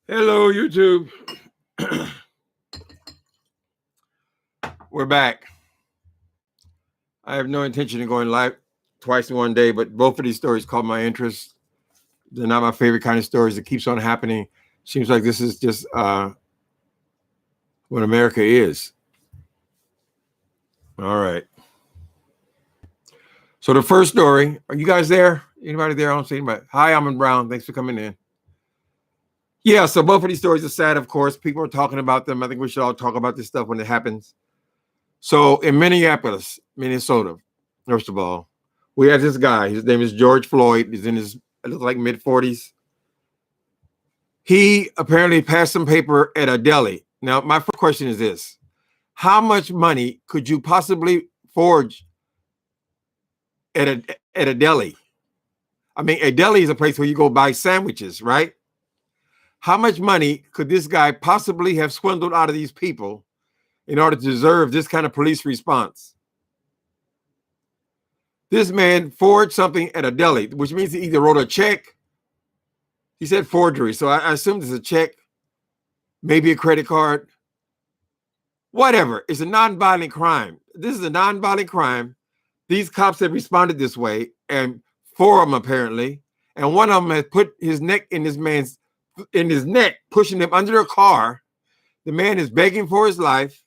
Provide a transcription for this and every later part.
Hello, YouTube. We're back. I have no intention of going live twice in one day, but both of these stories caught my interest. They're not my favorite kind of stories. It keeps on happening. Seems like this is just what America is. All right. So the first story, are you guys there? Anybody there? I don't see anybody. Hi, I'm in Brown. Thanks for coming in. Yeah, so both of these stories are sad, of course. People are talking about them. I think we should all talk about this stuff when it happens. So in Minneapolis, Minnesota, first of all, we have this guy. His name is George Floyd. He's in his, it looks like mid-40s. He apparently passed some paper at a deli. Now, my first question is this. How much money could you possibly forge at a deli? I mean, a deli is a place where you go buy sandwiches, right? How much money could this guy possibly have swindled out of these people in order to deserve this kind of police response? This man forged something at a deli, which means he either wrote a check. He said forgery, so I assume it's a check, maybe a credit card, whatever. It's a nonviolent crime. This is a nonviolent crime. These cops have responded this way, and 4 of them apparently, and one of them has put his neck in his neck, pushing him under a car. The man is begging for his life.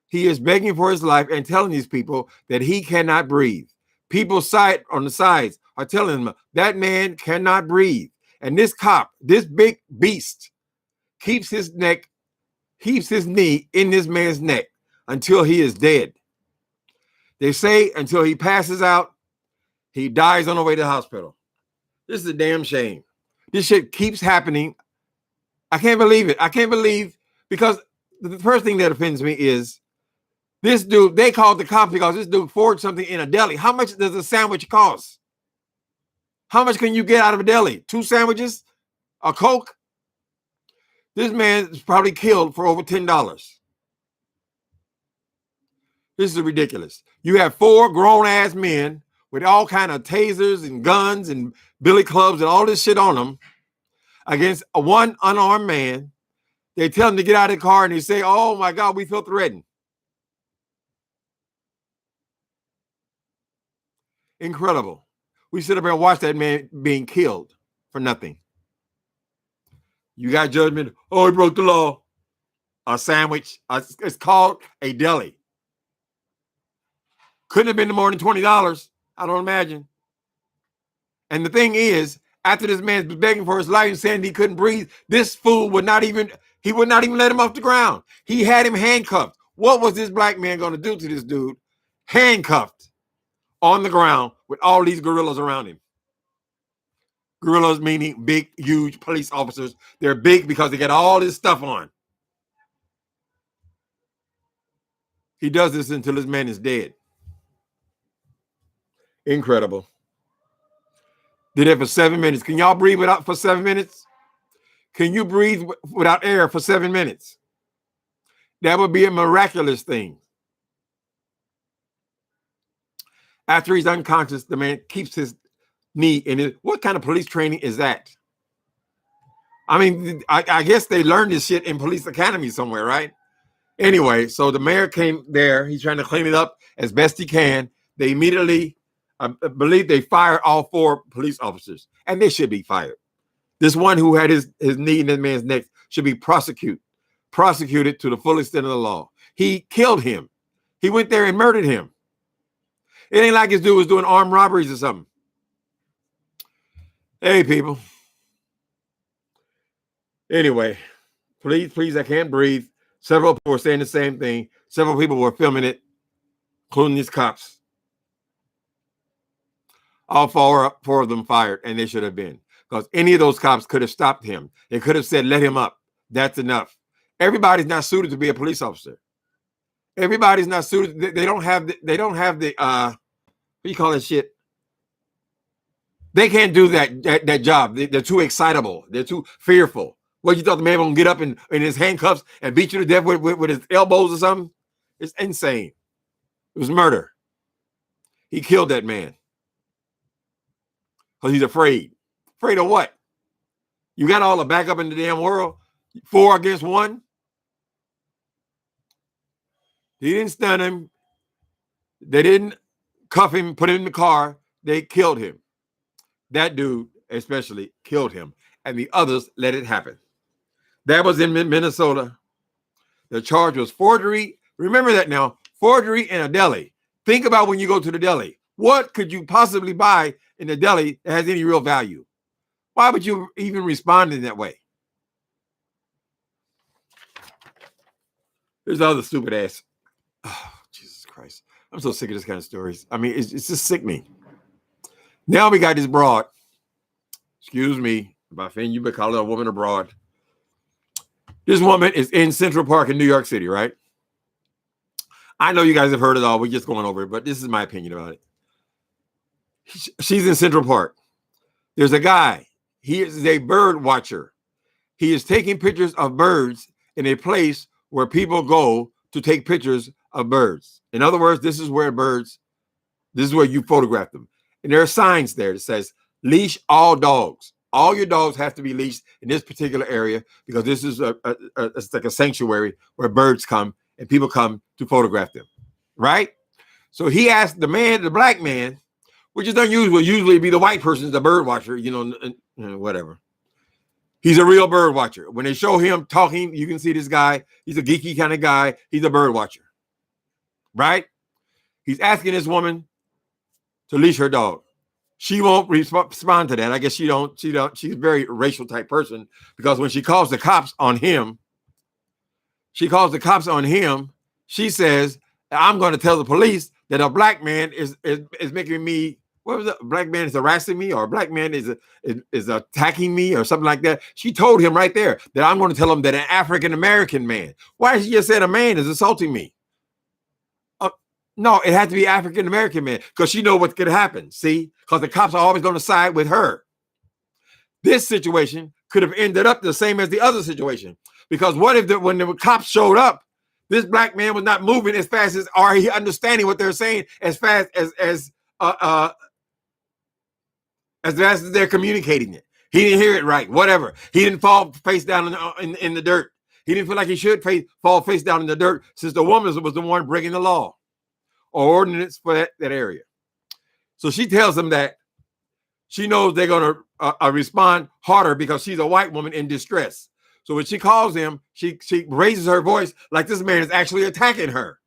He is begging for his life and telling these people that he cannot breathe. People on the sides are telling him that man cannot breathe. And this cop, this big beast, keeps his knee in this man's neck until he is dead. They say until he passes out, he dies on the way to the hospital. This is a damn shame. This shit keeps happening. I can't believe it. I can't believe, because the first thing that offends me is this dude, they called the cops because this dude forged something in a deli. How much does a sandwich cost? How much can you get out of a deli? 2 sandwiches? A Coke? This man is probably killed for over $10. This is ridiculous. You have 4 grown-ass men with all kind of tasers and guns and billy clubs and all this shit on them against one unarmed man. They tell him to get out of the car and they say, oh my God, we feel threatened. Incredible. We sit up here and watch that man being killed for nothing. You got judgment. Oh, he broke the law. A sandwich. It's called a deli. Couldn't have been more than $20. I don't imagine. And the thing is, after this man was begging for his life and saying he couldn't breathe, this fool would not even let him off the ground. He had him handcuffed. What was this black man going to do to this dude? Handcuffed on the ground with all these gorillas around him. Gorillas meaning big, huge police officers. They're big because they got all this stuff on. He does this until this man is dead. Incredible. Did it for 7 minutes. Can y'all breathe for 7 minutes? Can you breathe without air for 7 minutes? That would be a miraculous thing. After he's unconscious, the man keeps his knee in it. What kind of police training is that? I mean, I guess they learned this shit in police academy somewhere, right? Anyway, so the mayor came there. He's trying to clean it up as best he can. They immediately, I believe they fired all 4 police officers, and they should be fired. This one who had his knee in that man's neck should be prosecuted to the full extent of the law. He killed him. He went there and murdered him. It ain't like his dude was doing armed robberies or something. Hey, people. Anyway, please, I can't breathe. Several people were saying the same thing. Several people were filming it, including these cops. All 4 of them fired, and they should have been. Because any of those cops could have stopped him. They could have said, let him up. That's enough. Everybody's not suited to be a police officer. Everybody's not suited. They don't have the what do you call that shit? They can't do that job. They're too excitable. They're too fearful. What, you thought the man was gonna get up in his handcuffs and beat you to death with his elbows or something? It's insane. It was murder. He killed that man. because he's afraid. Afraid of what? You got all the backup in the damn world. 4 against 1. He didn't stun him. They didn't cuff him, put him in the car. They killed him. That dude especially killed him. And the others let it happen. That was in Minnesota. The charge was forgery. Remember that now. Forgery in a deli. Think about when you go to the deli. What could you possibly buy in the deli that has any real value? Why would you even respond in that way? There's other stupid ass. Oh, Jesus Christ. I'm so sick of this kind of stories. I mean, it's just sick me. Now we got this broad. Excuse me if I offend you, but call her a woman abroad. This woman is in Central Park in New York City, right? I know you guys have heard it all. We're just going over it, but this is my opinion about it. She's in Central Park. There's a guy. He is a bird watcher. He is taking pictures of birds in a place where people go to take pictures of birds. In other words, this is where you photograph them. And there are signs there that says, leash all dogs. All your dogs have to be leashed in this particular area because this is it's like a sanctuary where birds come and people come to photograph them, right? So he asked the black man, which is unusual. Usually be the white person, the bird watcher, whatever. He's a real bird watcher. When they show him talking, you can see this guy. He's a geeky kind of guy. He's a bird watcher, right? He's asking this woman to leash her dog. She won't respond to that. I guess she's a very racial type person because when she calls the cops on him, she says, I'm going to tell the police that a black man is making me, what was it? A black man is harassing me or a black man is attacking me or something like that. She told him right there that I'm going to tell him that an African-American man. Why did she just say a man is assaulting me? No, it had to be African-American man because she know what's going to happen. See, because the cops are always going to side with her. This situation could have ended up the same as the other situation because what if when the cops showed up, this black man was not moving as fast as, or he understanding what they're saying as fast as fast as they're communicating it. He didn't hear it right. Whatever. He didn't fall face down in the dirt. He didn't feel like he should fall face down in the dirt since the woman was the one breaking the law or ordinance for that area. So she tells him that she knows they're going to respond harder because she's a white woman in distress. So when she calls him, she raises her voice like this man is actually attacking her.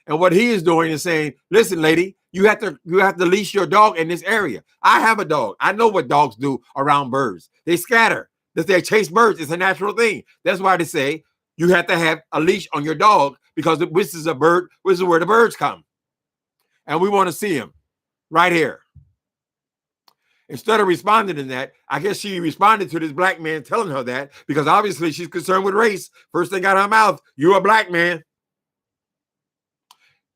And what he is doing is saying, listen, lady, you have to leash your dog in this area. I have a dog. I know what dogs do around birds. They scatter. They chase birds. It's a natural thing. That's why they say you have to have a leash on your dog because this is a bird. This is where the birds come. And we want to see him right here. Instead of responding to that, I guess she responded to this black man telling her that because obviously she's concerned with race. First thing out of her mouth, you're a black man.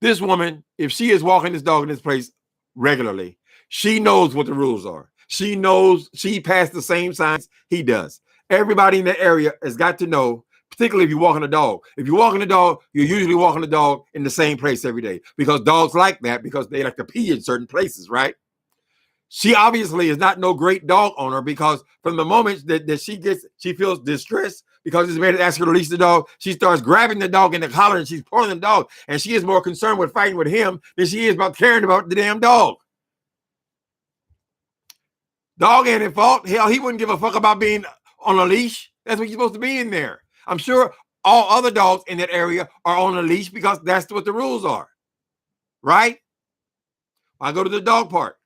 This woman, if she is walking this dog in this place regularly, she knows what the rules are. She knows she passed the same signs he does. Everybody in that area has got to know, particularly if you're walking a dog. If you're walking a dog, you're usually walking a dog in the same place every day because dogs like that because they like to pee in certain places, right? She obviously is not no great dog owner because from the moment that she feels distressed because this man asks her to release the dog, she starts grabbing the dog in the collar and she's pulling the dog. And she is more concerned with fighting with him than she is about caring about the damn dog. Dog ain't at fault. Hell, he wouldn't give a fuck about being on a leash. That's what you're supposed to be in there. I'm sure all other dogs in that area are on a leash because that's what the rules are. Right? I go to the dog park.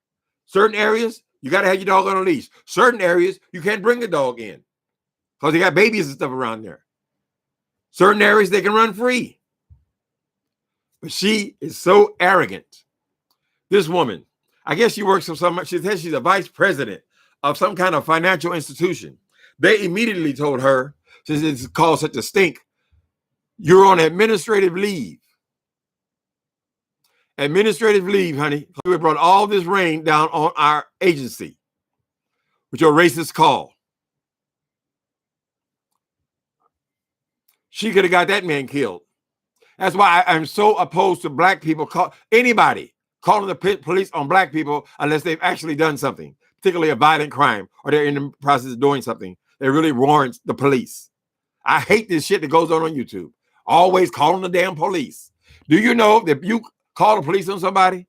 Certain areas, you got to have your dog on a leash. Certain areas, you can't bring the dog in because they got babies and stuff around there. Certain areas, they can run free. But she is so arrogant. This woman, I guess she works for she says she's a vice president of some kind of financial institution. They immediately told her, since it's caused such a stink, you're on administrative leave. Administrative leave, honey. We brought all this rain down on our agency with your racist call. She could have got that man killed. That's why I'm so opposed to black people anybody calling the police on black people unless they've actually done something. particularly a violent crime, or they're in the process of doing something that really warrants the police. I hate this shit that goes on YouTube. Always calling the damn police. Do you know that if you call the police on somebody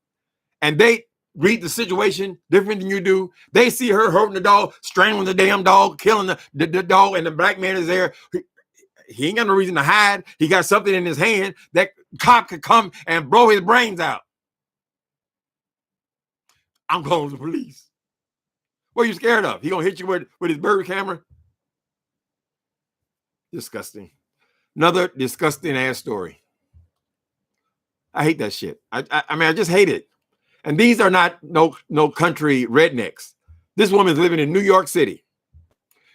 and they read the situation different than you do, they see her hurting the dog, strangling the damn dog, killing the dog, and the black man is there. He ain't got no reason to hide. He got something in his hand that cop could come and blow his brains out. I'm calling the police. What are you scared of? He gonna hit you with his bird camera? Disgusting. Another disgusting ass story. I hate that shit. I mean, I just hate it. And these are not no country rednecks. This woman's living in New York City.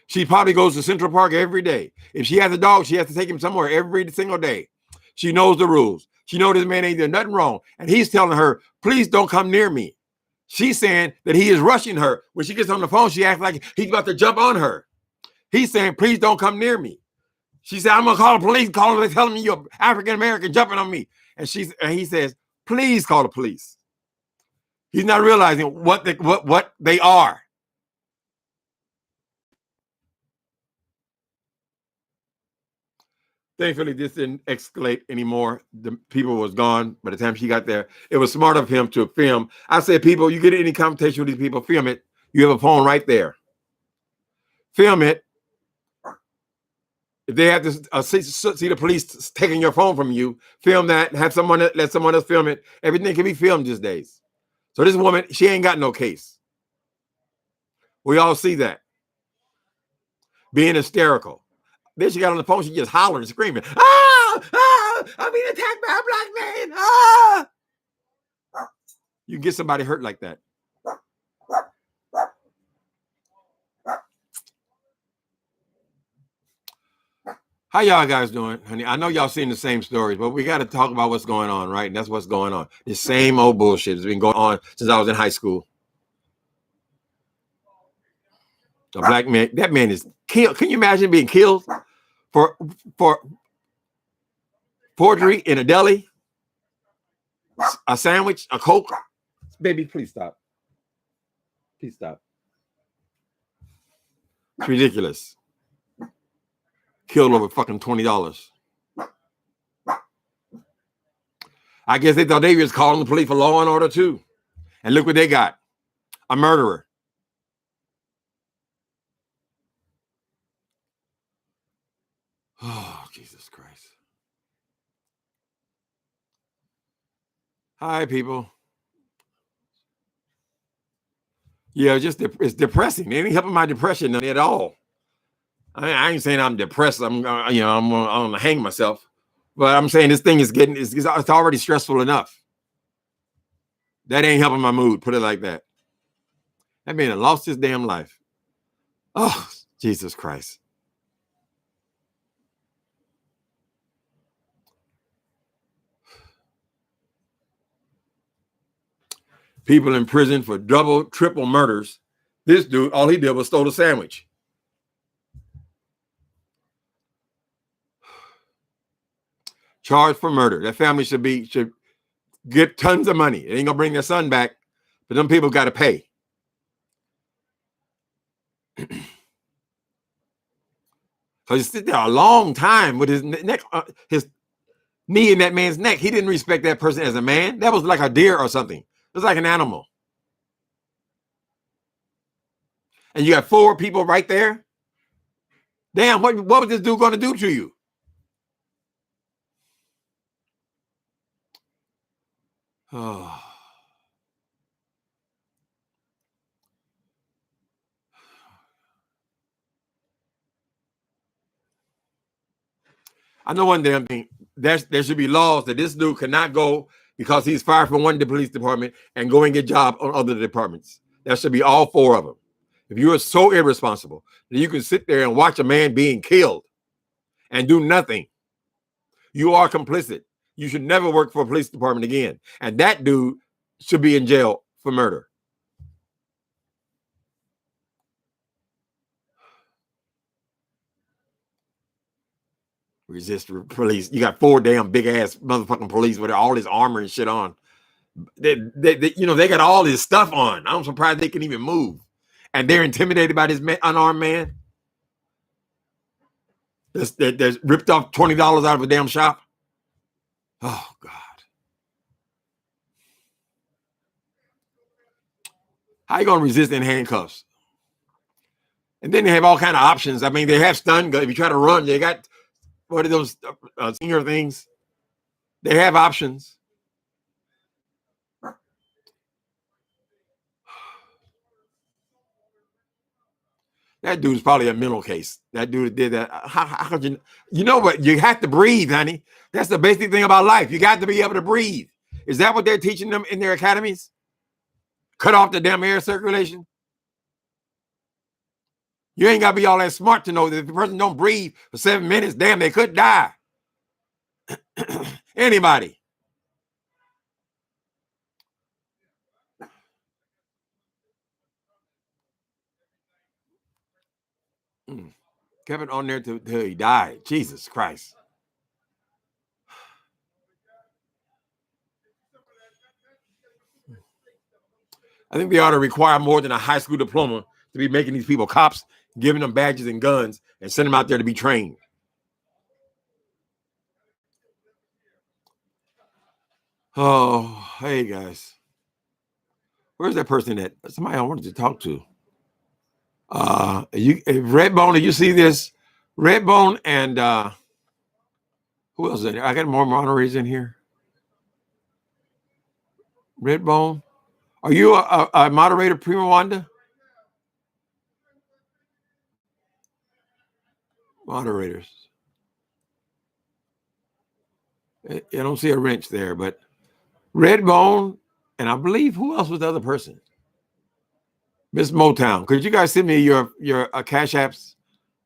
She probably goes to Central Park every day. If she has a dog, she has to take him somewhere every single day. She knows the rules. She knows this man ain't doing nothing wrong. And he's telling her, please don't come near me. She's saying that he is rushing her. When she gets on the phone, she acts like he's about to jump on her. He's saying, please don't come near me. She said, I'm going to call the police, telling me you're African-American jumping on me. And he says, please call the police. He's not realizing what they are. Thankfully, this didn't escalate anymore. The people was gone by the time she got there. It was smart of him to film. I said, people, you get any conversation with these people, film it. You have a phone right there. Film it. If they have to see the police taking your phone from you, film that. Let someone else film it. Everything can be filmed these days. So this woman, she ain't got no case. We all see that. Being hysterical. Then she got on the phone, she just hollering, screaming, I'm being attacked by a black man. Ah! You can get somebody hurt like that. How y'all guys doing, honey? I know y'all seen the same stories, but we got to talk about what's going on, right? And that's what's going on. The same old bullshit has been going on since I was in high school. A black man, that man is killed. Can you imagine being killed for forgery in a deli? A sandwich, a Coke? Baby, please stop. Please stop. It's ridiculous. Killed over fucking $20. I guess they thought they was calling the police for law and order too. And look what they got. A murderer. Oh, Jesus Christ. Hi, people. Yeah, it's depressing. It ain't helping my depression at all. I ain't saying I'm depressed. I'm gonna hang myself, but I'm saying this thing is it's already stressful enough. That ain't helping my mood. Put it like that. That man lost his damn life. Oh, Jesus Christ. People in prison for double, triple murders. This dude, all he did was stole a sandwich. Charged for murder. That family should get tons of money. They ain't gonna bring their son back, but them people got to pay. Because he stood there a long time with his neck, his knee in that man's neck. He didn't respect that person as a man. That was like a deer or something. It was like an animal. And you got 4 people right there. Damn, what was this dude going to do to you? Oh. I know one damn thing. There should be laws that this dude cannot go because he's fired from one police department and go and get job on other departments. There should be all 4 of them. If you are so irresponsible that you can sit there and watch a man being killed and do nothing, you are complicit. You should never work for a police department again. And that dude should be in jail for murder. Resist police. You got 4 damn big ass motherfucking police with all this armor and shit on. They got all this stuff on. I'm surprised they can even move. and they're intimidated by this unarmed man that's ripped off $20 out of a damn shop. Oh, God. How you going to resist in handcuffs? And then they have all kind of options. I mean, they have stun guns. If you try to run, they got, what are those senior things? They have options. That dude's probably a mental case. That dude did that. How could you know what? You have to breathe, honey. That's the basic thing about life. You got to be able to breathe. Is that what they're teaching them in their academies? Cut off the damn air circulation? You ain't got to be all that smart to know that if the person don't breathe for 7 minutes, damn, they could die. Anybody. Kept it on there till he died. Jesus Christ. I think they ought to require more than a high school diploma to be making these people cops, giving them badges and guns, and send them out there to be trained. Oh, hey, guys. Where's that person that somebody I wanted to talk to? Redbone, did you see this? Redbone and who else is in here? I got more moderators in here. Redbone. Are you a moderator, Prima Wanda? Moderators. I don't see a wrench there, but Redbone, and I believe who else was the other person? Miss Motown. Could you guys send me your Cash Apps?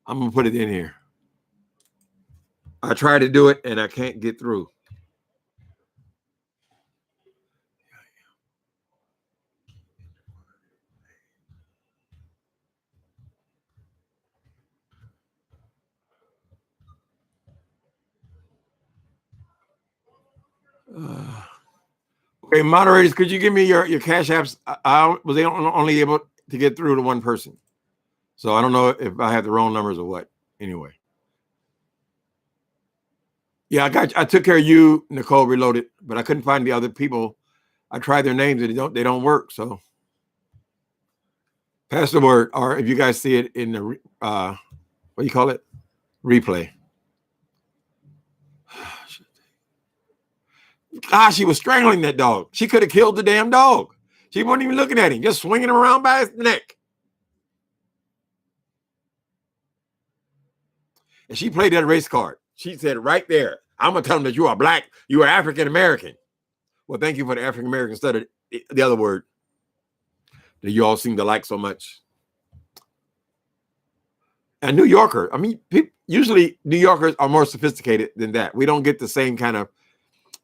I'm gonna put it in here. I try to do it and I can't get through. Okay, moderators, could you give me your Cash Apps? I was only able to get through to one person, so I don't know if I have the wrong numbers or what. Anyway, yeah, I took care of you, Nicole Reloaded, but I couldn't find the other people. I tried their names and they don't work. So pass the word, or if you guys see it in the what do you call it? Replay. Gosh, she was strangling that dog. She could have killed the damn dog. She wasn't even looking at him, just swinging him around by his neck. And she played that race card. She said right there, I'm going to tell them that you are black, you are African-American. Well, thank you for the African-American study, the other word that you all seem to like so much. And New Yorker, I mean, usually New Yorkers are more sophisticated than that. We don't get the same kind of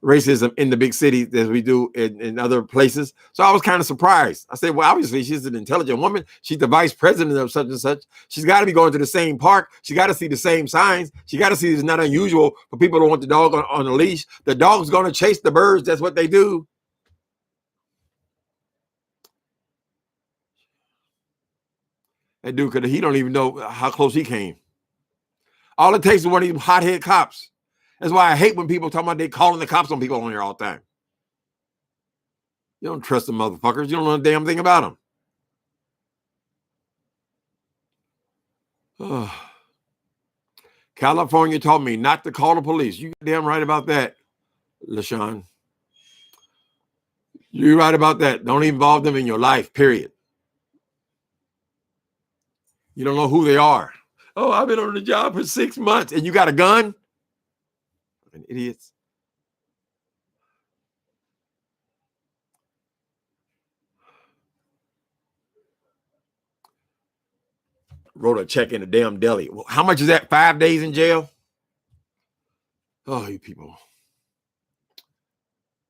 racism in the big cities as we do in other places. So I was kind of surprised. I said, well, obviously she's an intelligent woman. She's the vice president of such and such. She's got to be going to the same park. She got to see the same signs. She got to see it's not unusual for people to want the dog on a leash. The dog's going to chase the birds. That's what they do. That dude, he don't even know how close he came. All it takes is one of these hothead cops. That's why I hate when people talk about they calling the cops on people on here all the time. You don't trust the motherfuckers. You don't know a damn thing about them. Oh. California told me not to call the police. You damn right about that, LaShawn. You're right about that. Don't involve them in your life, period. You don't know who they are. Oh, I've been on the job for 6 months and you got a gun? Fucking idiots. Wrote a check in a damn deli. Well, how much is that? 5 days in jail? Oh, you people.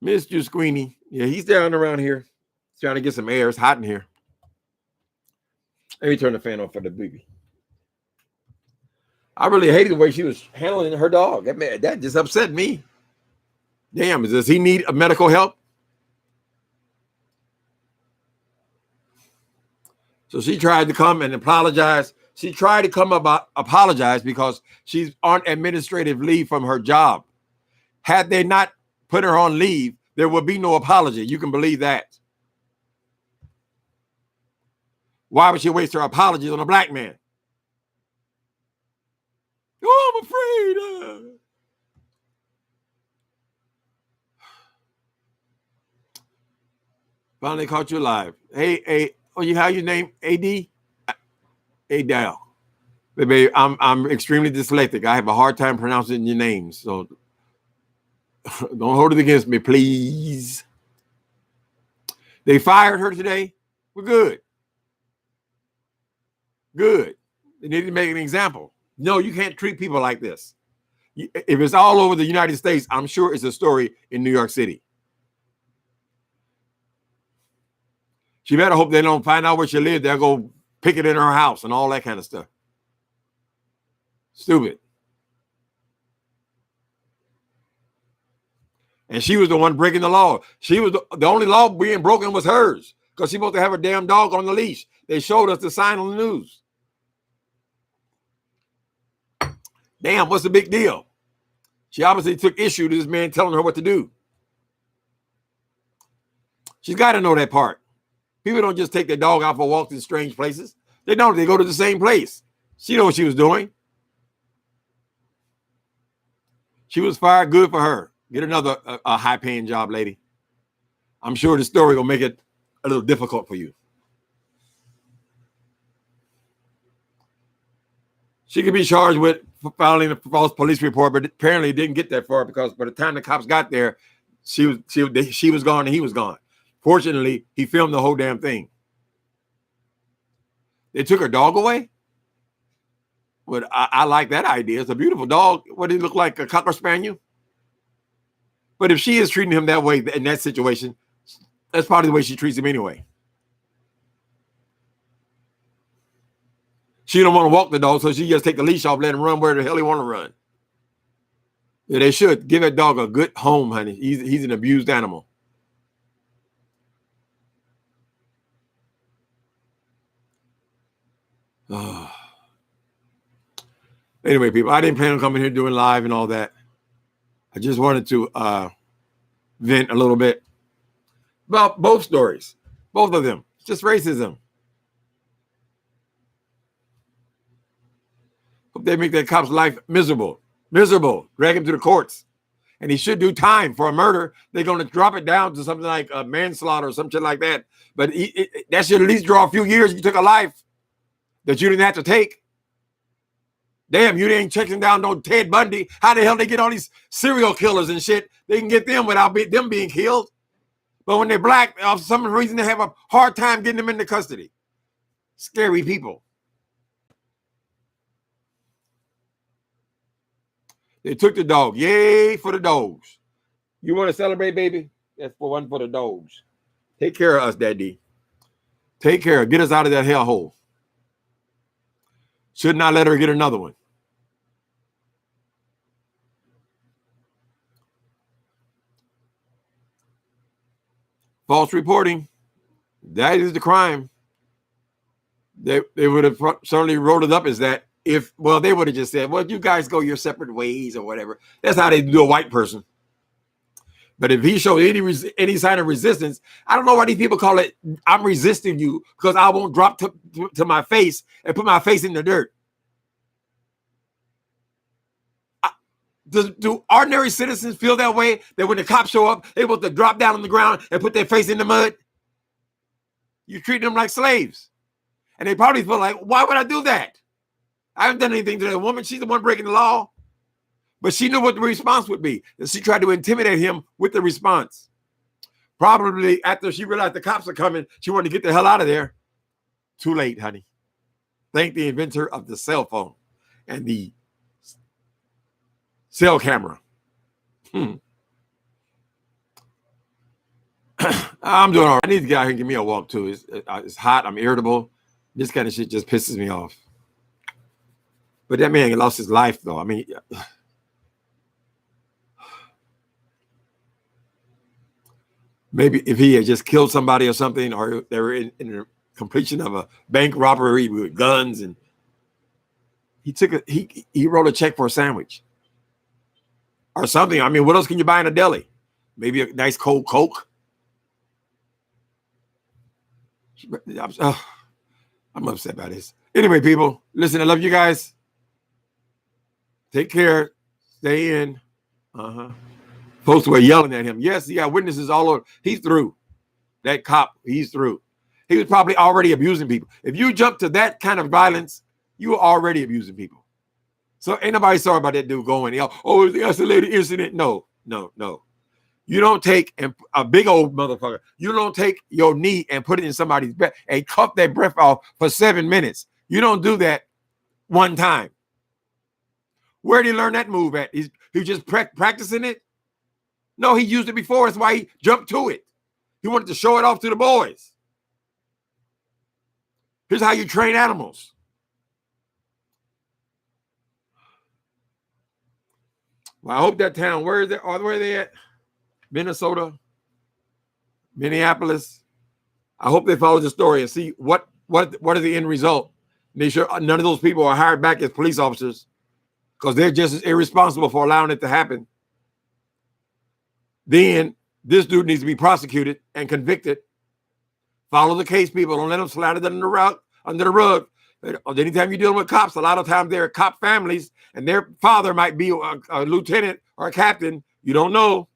Mr. Squeeny. Yeah, he's down around here. He's trying to get some air. It's hot in here. Let me turn the fan on for the baby. I really hated the way she was handling her dog. That just upset me. Damn, does he need a medical help? So she tried to come and apologize. She tried to apologize because she's on administrative leave from her job. Had they not put her on leave, there would be no apology. You can believe that. Why would she waste her apologies on a black man? Oh, I'm afraid. Finally caught you alive. Hey, how you name? AD? Adele. Baby, I'm extremely dyslexic. I have a hard time pronouncing your names, so don't hold it against me, please. They fired her today. We're good. Good. They need to make an example. No, you can't treat people like this. If it's all over the United States, I'm sure it's a story in New York City. She better hope they don't find out where she lives. They'll go pick it in her house and all that kind of stuff. Stupid. And she was the one breaking the law. She was the only law being broken was hers because she supposed to have a damn dog on the leash. They showed us the sign on the news. Damn, what's the big deal? She obviously took issue to this man telling her what to do. She's got to know that part. People don't just take their dog out for walks in strange places. They don't. They go to the same place. She knew what she was doing. She was fired. Good for her. Get another high-paying job, lady. I'm sure the story will make it a little difficult for you. She could be charged with filing a false police report, but apparently it didn't get that far because by the time the cops got there, she was gone and he was gone. Fortunately, he filmed the whole damn thing. They took her dog away? But I like that idea. It's a beautiful dog. What did he look like? A Cocker Spaniel? But if she is treating him that way in that situation, that's probably the way she treats him anyway. She don't want to walk the dog, so she just take the leash off, let him run where the hell he want to run. Yeah, they should give that dog a good home, honey. He's an abused animal. Anyway, people, I didn't plan on coming here doing live and all that. I just wanted to vent a little bit about both stories, both of them. It's just racism. Hope they make that cop's life miserable, drag him to the courts. And he should do time for a murder. They're going to drop it down to something like manslaughter or something like that. But that should at least draw a few years. You took a life that you didn't have to take. Damn, you ain't checking down no Ted Bundy. How the hell they get all these serial killers and shit? They can get them without them being killed. But when they're black, for some reason they have a hard time getting them into custody. Scary people. They took the dog. Yay for the dogs. You want to celebrate, baby? That's for one for the dogs. Take care of us, Daddy. Take care. Get us out of that hellhole. Should not let her get another one. False reporting. That is the crime. They would have certainly wrote it up as that they would have just said, well, you guys go your separate ways or whatever. That's how they do a white person. But if he showed any sign of resistance, I don't know why these people call it, I'm resisting you because I won't drop to my face and put my face in the dirt. Do ordinary citizens feel that way? That when the cops show up, they're able to drop down on the ground and put their face in the mud? You treat them like slaves. And they probably feel like, why would I do that? I haven't done anything to that woman. She's the one breaking the law. But she knew what the response would be. And she tried to intimidate him with the response. Probably after she realized the cops are coming, she wanted to get the hell out of there. Too late, honey. Thank the inventor of the cell phone and the cell camera. I'm doing all right. I need to get out here and give me a walk too. It's hot. I'm irritable. This kind of shit just pisses me off. But that man lost his life, though. I mean, maybe if he had just killed somebody or something, or they were in completion of a bank robbery with guns, and he wrote a check for a sandwich or something. I mean, what else can you buy in a deli? Maybe a nice cold Coke. I'm upset by this. Anyway, people, listen, I love you guys. Take care. Stay in. Folks were yelling at him. Yes, he got witnesses all over. He's through. That cop, he's through. He was probably already abusing people. If you jump to that kind of violence, you were already abusing people. So ain't nobody sorry about that dude going, oh, it's the isolated incident. No. You don't take a big old motherfucker. You don't take your knee and put it in somebody's breath and cut their breath off for 7 minutes. You don't do that one time. Where did he learn that move at? He just practicing it? No, he used it before. That's why he jumped to it. He wanted to show it off to the boys. Here's how you train animals. Well, I hope that town, where are they at? Minnesota, Minneapolis. I hope they follow the story and see what is the end result. Make sure none of those people are hired back as police officers, because they're just as irresponsible for allowing it to happen. Then this dude needs to be prosecuted and convicted. Follow the case, people. Don't let them slide it under the rug. Anytime you're dealing with cops, a lot of times they're cop families, and their father might be a lieutenant or a captain. You don't know.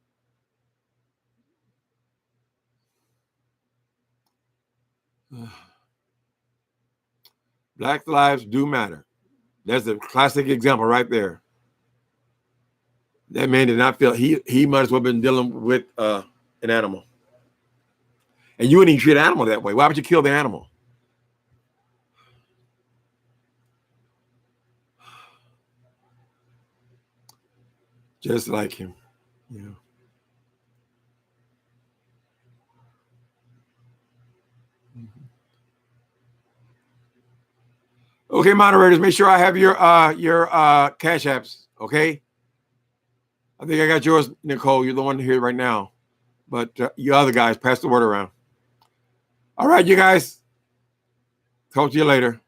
Black lives do matter. That's a classic example right there. That man did not feel he might as well have been dealing with an animal. And you wouldn't even treat an animal that way. Why would you kill the animal? Just like him. Yeah. Okay, moderators, make sure I have your cash apps. Okay. I think I got yours, Nicole. You're the one here right now. But you other guys, pass the word around. All right, you guys. Talk to you later.